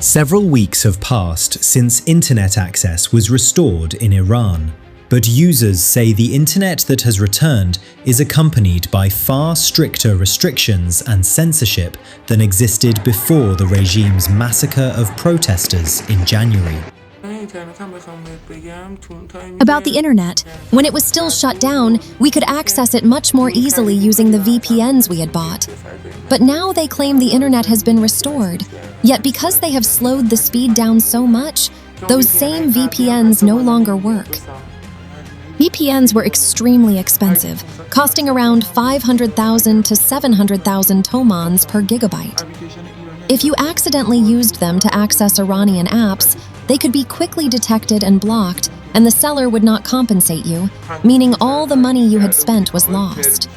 Several weeks have passed since internet access was restored in Iran, but users say the internet that has returned is accompanied by far stricter restrictions and censorship than existed before the regime's massacre of protesters in January. About the internet, when it was still shut down, we could access it much more easily using the VPNs we had bought. But now they claim the internet has been restored. Yet because they have slowed the speed down so much, those same VPNs no longer work. VPNs were extremely expensive, costing around 500,000 to 700,000 tomans per gigabyte. If you accidentally used them to access Iranian apps, they could be quickly detected and blocked, and the seller would not compensate you, meaning all the money you had spent was lost.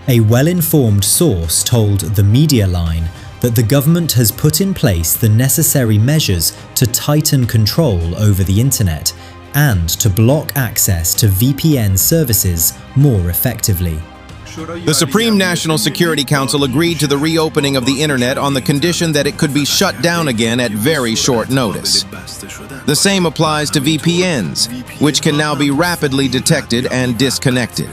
A well-informed source told the Media Line that the government has put in place the necessary measures to tighten control over the internet and to block access to VPN services more effectively. The Supreme National Security Council agreed to the reopening of the internet on the condition that it could be shut down again at very short notice. The same applies to VPNs, which can now be rapidly detected and disconnected.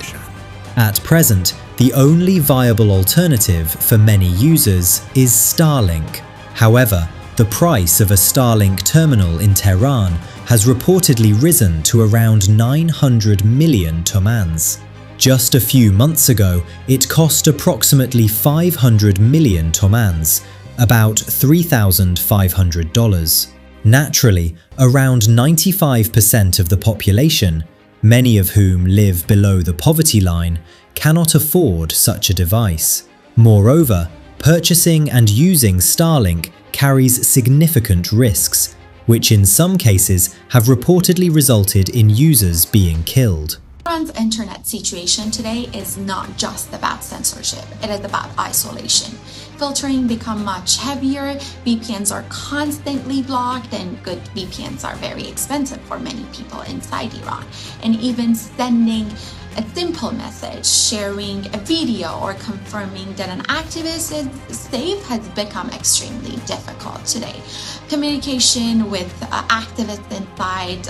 At present, the only viable alternative for many users is Starlink. However, the price of a Starlink terminal in Tehran has reportedly risen to around 900 million tomans. Just a few months ago, it cost approximately 500 million tomans, about $3,500. Naturally, around 95% of the population, many of whom live below the poverty line, cannot afford such a device. Moreover, purchasing and using Starlink carries significant risks, which in some cases have reportedly resulted in users being killed. Iran's internet situation today is not just about censorship, it is about isolation. Filtering become much heavier, VPNs are constantly blocked, and good VPNs are very expensive for many people inside Iran. And even sending a simple message, sharing a video, or confirming that an activist is safe has become extremely difficult today. Communication with activists inside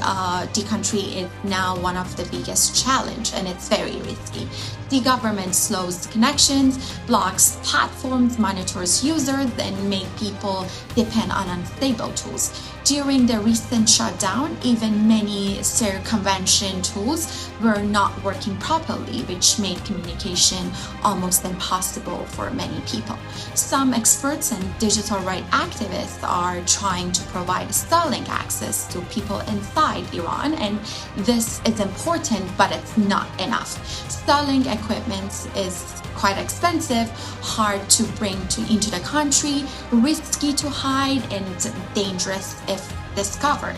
the country is now one of the biggest challenge, and it's very risky. The government slows connections, blocks platforms, monitors users, and make people depend on unstable tools. During the recent shutdown, even many circumvention tools were not working properly, which made communication almost impossible for many people. Some experts and digital rights activists are trying to provide Starlink access to people inside Iran, and this is important, but it's not enough. Starlink equipment is quite expensive, hard to bring into the country, risky to hide, and dangerous if discovered.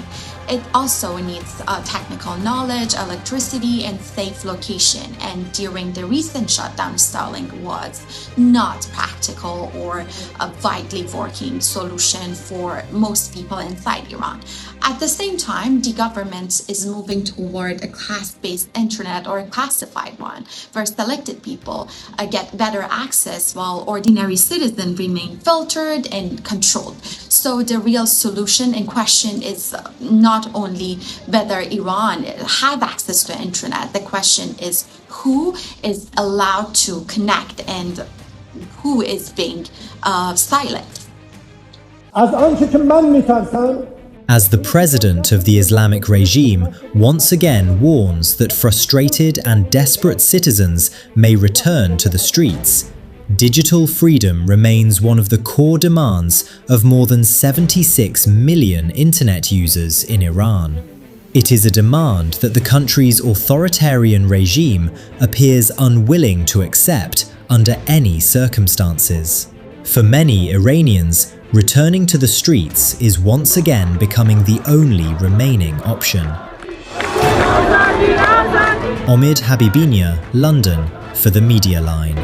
It also needs technical knowledge, electricity, and safe location. And during the recent shutdown, Starlink was not practical or a widely working solution for most people inside Iran. At the same time, the government is moving toward a class-based internet or a classified one, where selected people get better access while ordinary citizens remain filtered and controlled. So the real solution in question is not only whether Iran have access to internet. The question is who is allowed to connect and who is being silent. As the president of the Islamic regime once again warns that frustrated and desperate citizens may return to the streets, digital freedom remains one of the core demands of more than 76 million internet users in Iran. It is a demand that the country's authoritarian regime appears unwilling to accept under any circumstances. For many Iranians, returning to the streets is once again becoming the only remaining option. Omid Habibinia, London, for the Media Line.